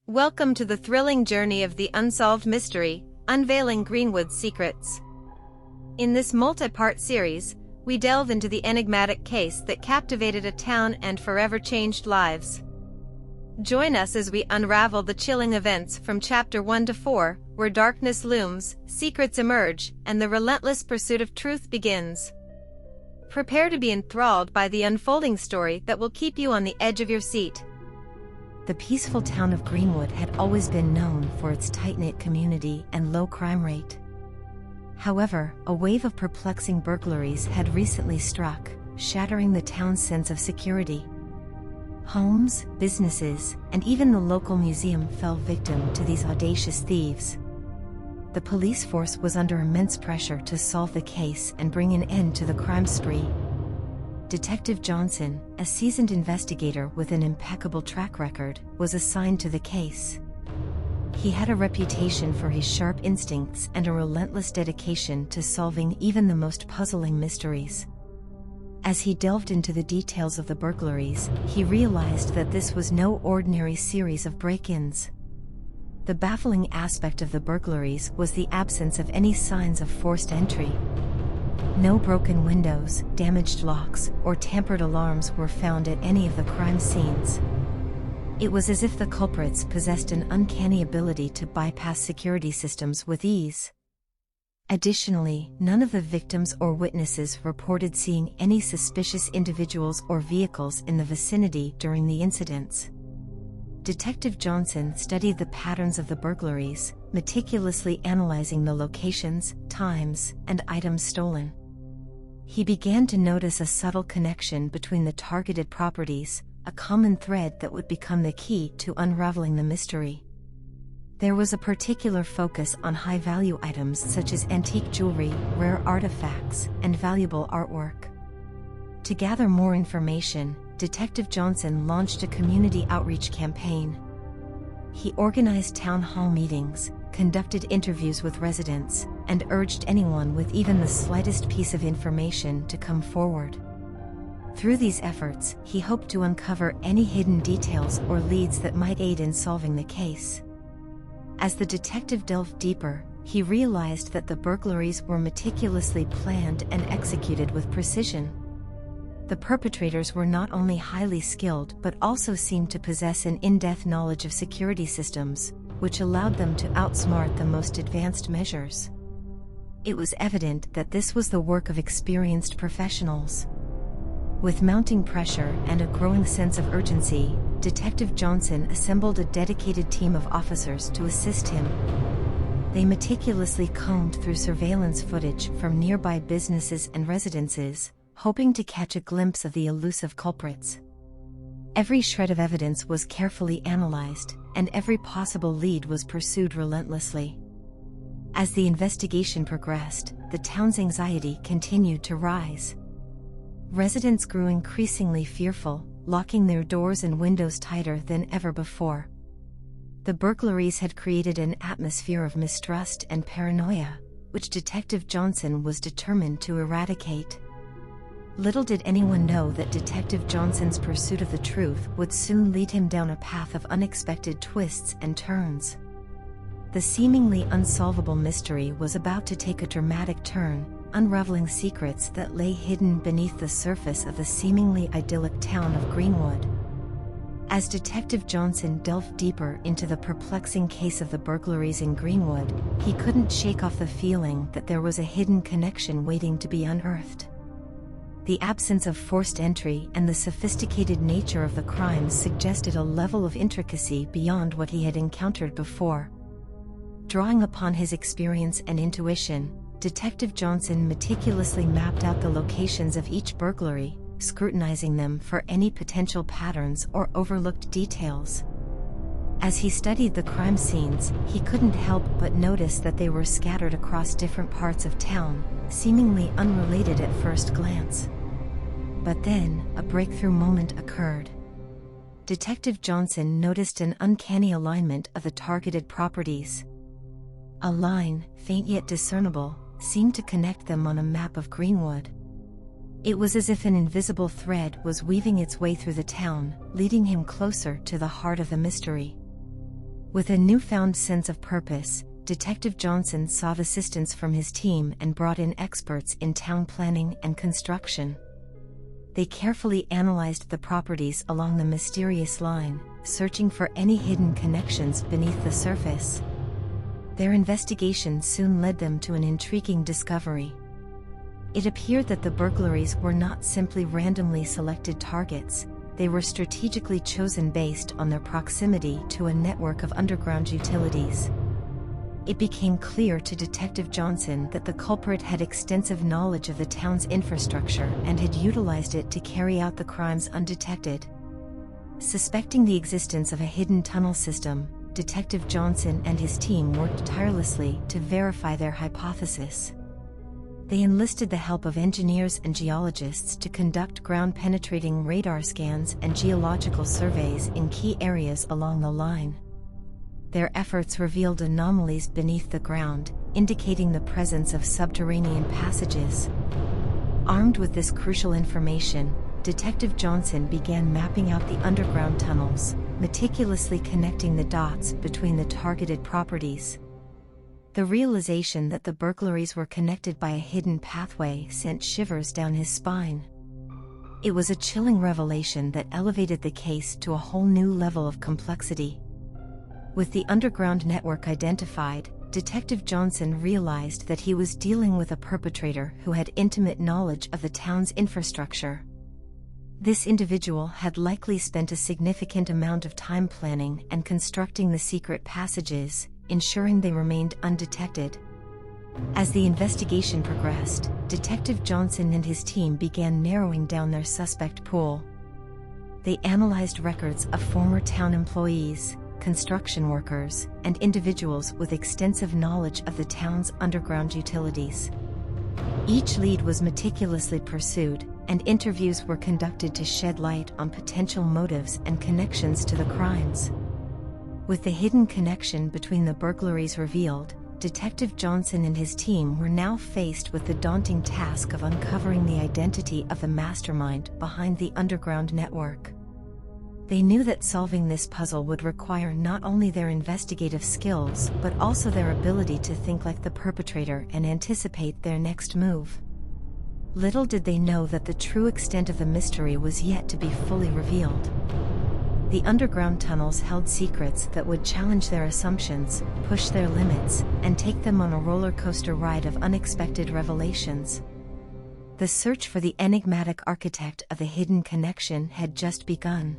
Welcome to the thrilling journey of the unsolved mystery, Unveiling Greenwood's secrets. In this multi-part series, we delve into the enigmatic case that captivated a town and forever changed lives. Join us as we unravel the chilling events from Chapter 1 to 4, where darkness looms, secrets emerge, and the relentless pursuit of truth begins. Prepare to be enthralled by the unfolding story that will keep you on the edge of your seat. The peaceful town of Greenwood had always been known for its tight-knit community and low crime rate. However, a wave of perplexing burglaries had recently struck, shattering the town's sense of security. Homes, businesses, and even the local museum fell victim to these audacious thieves. The police force was under immense pressure to solve the case and bring an end to the crime spree. Detective Johnson, a seasoned investigator with an impeccable track record, was assigned to the case. He had a reputation for his sharp instincts and a relentless dedication to solving even the most puzzling mysteries. As he delved into the details of the burglaries, he realized that this was no ordinary series of break-ins. The baffling aspect of the burglaries was the absence of any signs of forced entry. No broken windows, damaged locks, or tampered alarms were found at any of the crime scenes. It was as if the culprits possessed an uncanny ability to bypass security systems with ease. Additionally, none of the victims or witnesses reported seeing any suspicious individuals or vehicles in the vicinity during the incidents. Detective Johnson studied the patterns of the burglaries, meticulously analyzing the locations, times, and items stolen. He began to notice a subtle connection between the targeted properties, a common thread that would become the key to unraveling the mystery. There was a particular focus on high-value items such as antique jewelry, rare artifacts, and valuable artwork. To gather more information, Detective Johnson launched a community outreach campaign. He organized town hall meetings, conducted interviews with residents, and urged anyone with even the slightest piece of information to come forward. Through these efforts, he hoped to uncover any hidden details or leads that might aid in solving the case. As the detective delved deeper, he realized that the burglaries were meticulously planned and executed with precision. The perpetrators were not only highly skilled but also seemed to possess an in-depth knowledge of security systems, which allowed them to outsmart the most advanced measures. It was evident that this was the work of experienced professionals. With mounting pressure and a growing sense of urgency, Detective Johnson assembled a dedicated team of officers to assist him. They meticulously combed through surveillance footage from nearby businesses and residences, hoping to catch a glimpse of the elusive culprits. Every shred of evidence was carefully analyzed, and every possible lead was pursued relentlessly. As the investigation progressed, the town's anxiety continued to rise. Residents grew increasingly fearful, locking their doors and windows tighter than ever before. The burglaries had created an atmosphere of mistrust and paranoia, which Detective Johnson was determined to eradicate. Little did anyone know that Detective Johnson's pursuit of the truth would soon lead him down a path of unexpected twists and turns. The seemingly unsolvable mystery was about to take a dramatic turn, unraveling secrets that lay hidden beneath the surface of the seemingly idyllic town of Greenwood. As Detective Johnson delved deeper into the perplexing case of the burglaries in Greenwood, he couldn't shake off the feeling that there was a hidden connection waiting to be unearthed. The absence of forced entry and the sophisticated nature of the crimes suggested a level of intricacy beyond what he had encountered before. Drawing upon his experience and intuition, Detective Johnson meticulously mapped out the locations of each burglary, scrutinizing them for any potential patterns or overlooked details. As he studied the crime scenes, he couldn't help but notice that they were scattered across different parts of town, seemingly unrelated at first glance. But then, a breakthrough moment occurred. Detective Johnson noticed an uncanny alignment of the targeted properties. A line, faint yet discernible, seemed to connect them on a map of Greenwood. It was as if an invisible thread was weaving its way through the town, leading him closer to the heart of the mystery. With a newfound sense of purpose, Detective Johnson sought assistance from his team and brought in experts in town planning and construction. They carefully analyzed the properties along the mysterious line, searching for any hidden connections beneath the surface. Their investigation soon led them to an intriguing discovery. It appeared that the burglaries were not simply randomly selected targets, they were strategically chosen based on their proximity to a network of underground utilities. It became clear to Detective Johnson that the culprit had extensive knowledge of the town's infrastructure and had utilized it to carry out the crimes undetected. Suspecting the existence of a hidden tunnel system, Detective Johnson and his team worked tirelessly to verify their hypothesis. They enlisted the help of engineers and geologists to conduct ground-penetrating radar scans and geological surveys in key areas along the line. Their efforts revealed anomalies beneath the ground, indicating the presence of subterranean passages. Armed with this crucial information, Detective Johnson began mapping out the underground tunnels, meticulously connecting the dots between the targeted properties. The realization that the burglaries were connected by a hidden pathway sent shivers down his spine. It was a chilling revelation that elevated the case to a whole new level of complexity. With the underground network identified, Detective Johnson realized that he was dealing with a perpetrator who had intimate knowledge of the town's infrastructure. This individual had likely spent a significant amount of time planning and constructing the secret passages, ensuring they remained undetected. As the investigation progressed, Detective Johnson and his team began narrowing down their suspect pool. They analyzed records of former town employees, construction workers, and individuals with extensive knowledge of the town's underground utilities. Each lead was meticulously pursued, and interviews were conducted to shed light on potential motives and connections to the crimes. With the hidden connection between the burglaries revealed, Detective Johnson and his team were now faced with the daunting task of uncovering the identity of the mastermind behind the underground network. They knew that solving this puzzle would require not only their investigative skills but also their ability to think like the perpetrator and anticipate their next move. Little did they know that the true extent of the mystery was yet to be fully revealed. The underground tunnels held secrets that would challenge their assumptions, push their limits, and take them on a roller coaster ride of unexpected revelations. The search for the enigmatic architect of the hidden connection had just begun.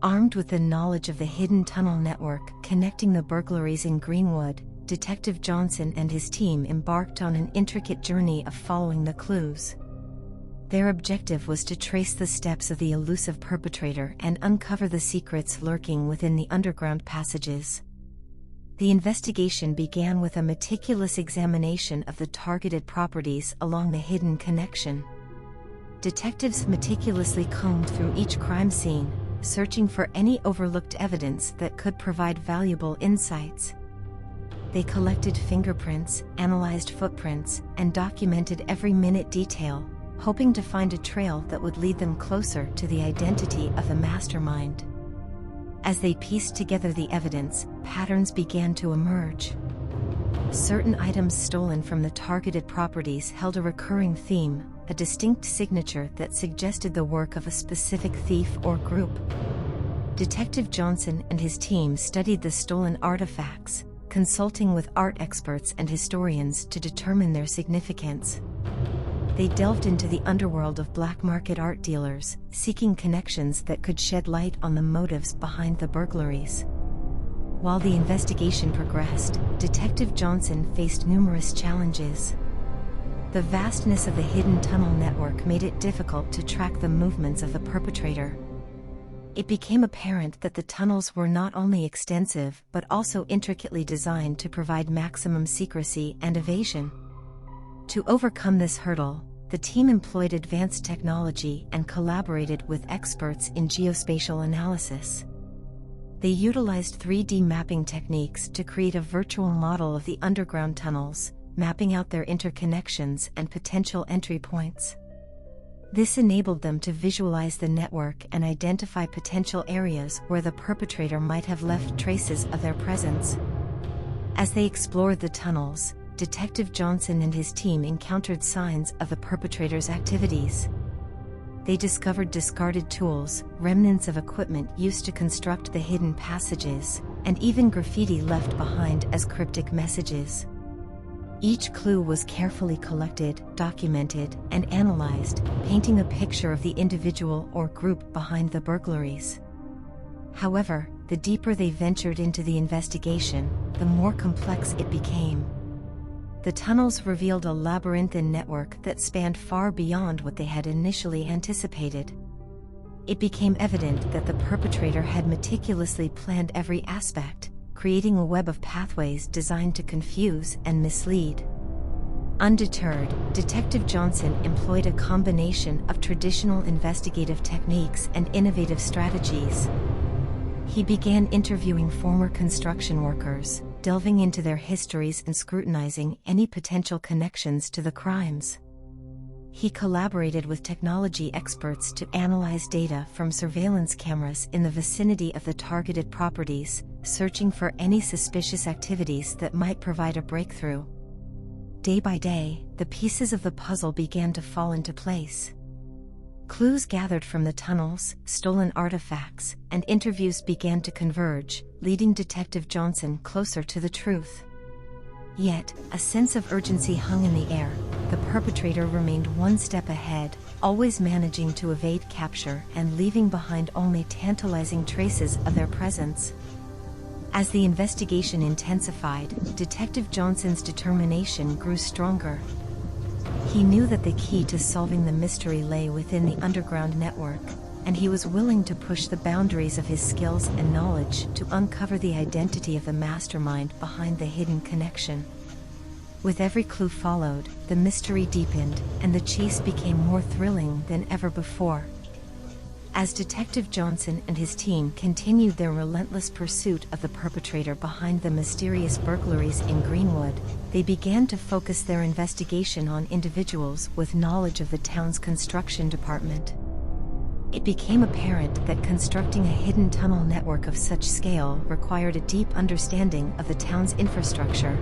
Armed with the knowledge of the hidden tunnel network connecting the burglaries in Greenwood, Detective Johnson and his team embarked on an intricate journey of following the clues. Their objective was to trace the steps of the elusive perpetrator and uncover the secrets lurking within the underground passages. The investigation began with a meticulous examination of the targeted properties along the hidden connection. Detectives meticulously combed through each crime scene, searching for any overlooked evidence that could provide valuable insights. They collected fingerprints, analyzed footprints, and documented every minute detail, hoping to find a trail that would lead them closer to the identity of the mastermind. As they pieced together the evidence, patterns began to emerge. Certain items stolen from the targeted properties held a recurring theme, a distinct signature that suggested the work of a specific thief or group. Detective Johnson and his team studied the stolen artifacts, consulting with art experts and historians to determine their significance. They delved into the underworld of black market art dealers, seeking connections that could shed light on the motives behind the burglaries. While the investigation progressed, Detective Johnson faced numerous challenges. The vastness of the hidden tunnel network made it difficult to track the movements of the perpetrator. It became apparent that the tunnels were not only extensive but also intricately designed to provide maximum secrecy and evasion. To overcome this hurdle, the team employed advanced technology and collaborated with experts in geospatial analysis. They utilized 3D mapping techniques to create a virtual model of the underground tunnels, mapping out their interconnections and potential entry points. This enabled them to visualize the network and identify potential areas where the perpetrator might have left traces of their presence. As they explored the tunnels, Detective Johnson and his team encountered signs of the perpetrator's activities. They discovered discarded tools, remnants of equipment used to construct the hidden passages, and even graffiti left behind as cryptic messages. Each clue was carefully collected, documented, and analyzed, painting a picture of the individual or group behind the burglaries. However, the deeper they ventured into the investigation, the more complex it became. The tunnels revealed a labyrinthine network that spanned far beyond what they had initially anticipated. It became evident that the perpetrator had meticulously planned every aspect, creating a web of pathways designed to confuse and mislead. Undeterred, Detective Johnson employed a combination of traditional investigative techniques and innovative strategies. He began interviewing former construction workers, delving into their histories and scrutinizing any potential connections to the crimes. He collaborated with technology experts to analyze data from surveillance cameras in the vicinity of the targeted properties, searching for any suspicious activities that might provide a breakthrough. Day by day, the pieces of the puzzle began to fall into place. Clues gathered from the tunnels, stolen artifacts, and interviews began to converge, leading Detective Johnson closer to the truth. Yet, a sense of urgency hung in the air. The perpetrator remained one step ahead, always managing to evade capture and leaving behind only tantalizing traces of their presence. As the investigation intensified, Detective Johnson's determination grew stronger. He knew that the key to solving the mystery lay within the underground network, and he was willing to push the boundaries of his skills and knowledge to uncover the identity of the mastermind behind the hidden connection. With every clue followed, the mystery deepened, and the chase became more thrilling than ever before. As Detective Johnson and his team continued their relentless pursuit of the perpetrator behind the mysterious burglaries in Greenwood, they began to focus their investigation on individuals with knowledge of the town's construction department. It became apparent that constructing a hidden tunnel network of such scale required a deep understanding of the town's infrastructure.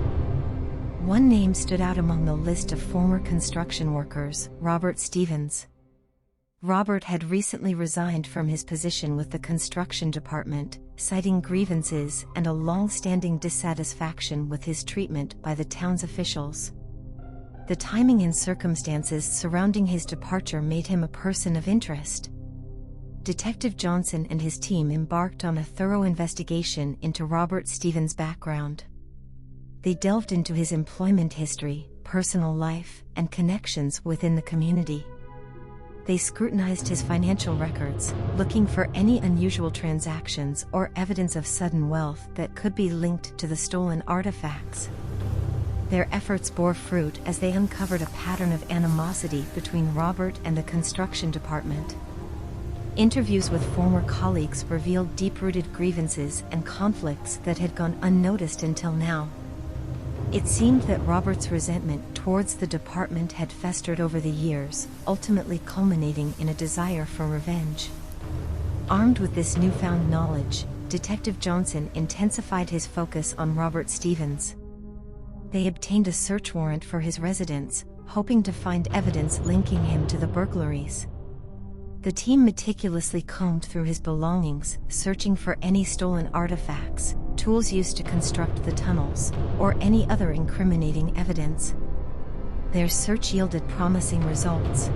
One name stood out among the list of former construction workers: Robert Stevens. Robert had recently resigned from his position with the construction department, citing grievances and a long-standing dissatisfaction with his treatment by the town's officials. The timing and circumstances surrounding his departure made him a person of interest. Detective Johnson and his team embarked on a thorough investigation into Robert Stevens' background. They delved into his employment history, personal life, and connections within the community. They scrutinized his financial records, looking for any unusual transactions or evidence of sudden wealth that could be linked to the stolen artifacts. Their efforts bore fruit as they uncovered a pattern of animosity between Robert and the construction department. Interviews with former colleagues revealed deep-rooted grievances and conflicts that had gone unnoticed until now. It seemed that Robert's resentment towards the department had festered over the years, ultimately culminating in a desire for revenge. Armed with this newfound knowledge, Detective Johnson intensified his focus on Robert Stevens. They obtained a search warrant for his residence, hoping to find evidence linking him to the burglaries. The team meticulously combed through his belongings, searching for any stolen artifacts, tools used to construct the tunnels, or any other incriminating evidence. Their search yielded promising results.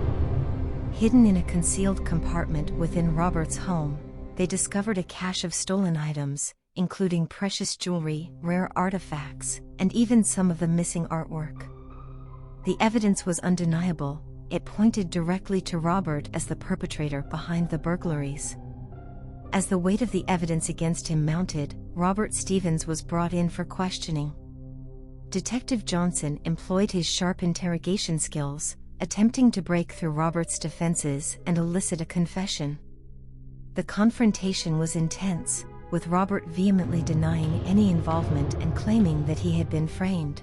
Hidden in a concealed compartment within Robert's home, they discovered a cache of stolen items, including precious jewelry, rare artifacts, and even some of the missing artwork. The evidence was undeniable. It pointed directly to Robert as the perpetrator behind the burglaries. As the weight of the evidence against him mounted, Robert Stevens was brought in for questioning. Detective Johnson employed his sharp interrogation skills, attempting to break through Robert's defenses and elicit a confession. The confrontation was intense, with Robert vehemently denying any involvement and claiming that he had been framed.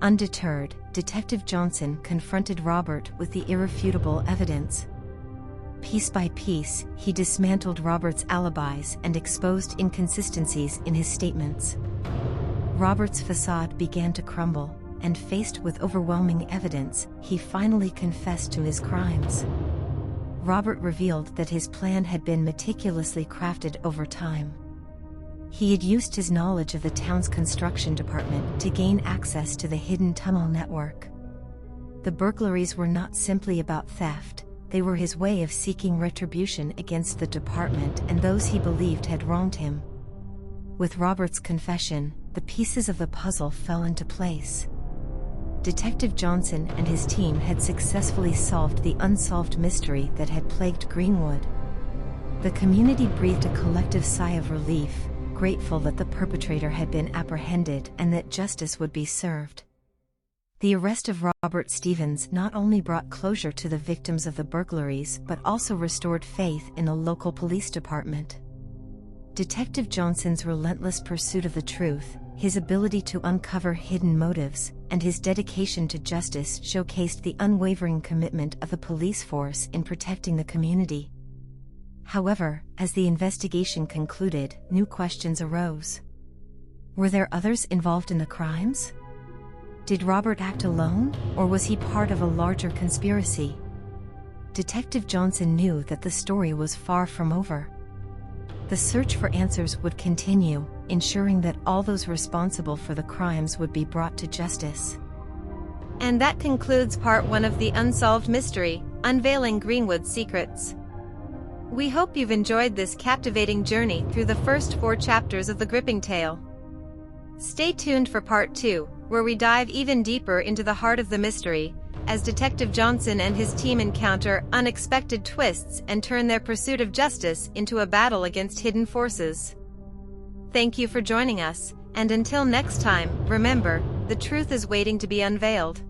Undeterred, Detective Johnson confronted Robert with the irrefutable evidence. Piece by piece, he dismantled Robert's alibis and exposed inconsistencies in his statements. Robert's facade began to crumble, and faced with overwhelming evidence, he finally confessed to his crimes. Robert revealed that his plan had been meticulously crafted over time. He had used his knowledge of the town's construction department to gain access to the hidden tunnel network. The burglaries were not simply about theft, they were his way of seeking retribution against the department and those he believed had wronged him. With Robert's confession, the pieces of the puzzle fell into place. Detective Johnson and his team had successfully solved the unsolved mystery that had plagued Greenwood. The community breathed a collective sigh of relief, grateful that the perpetrator had been apprehended and that justice would be served. The arrest of Robert Stevens not only brought closure to the victims of the burglaries but also restored faith in the local police department. Detective Johnson's relentless pursuit of the truth, his ability to uncover hidden motives, and his dedication to justice showcased the unwavering commitment of the police force in protecting the community. However, as the investigation concluded, new questions arose. Were there others involved in the crimes? Did Robert act alone, or was he part of a larger conspiracy? Detective Johnson knew that the story was far from over. The search for answers would continue, ensuring that all those responsible for the crimes would be brought to justice. And that concludes part 1 of the Unsolved Mystery, Unveiling Greenwood's Secrets. We hope you've enjoyed this captivating journey through the first 4 chapters of the gripping tale. Stay tuned for part 2, where we dive even deeper into the heart of the mystery, as Detective Johnson and his team encounter unexpected twists and turn their pursuit of justice into a battle against hidden forces. Thank you for joining us, and until next time, remember, the truth is waiting to be unveiled.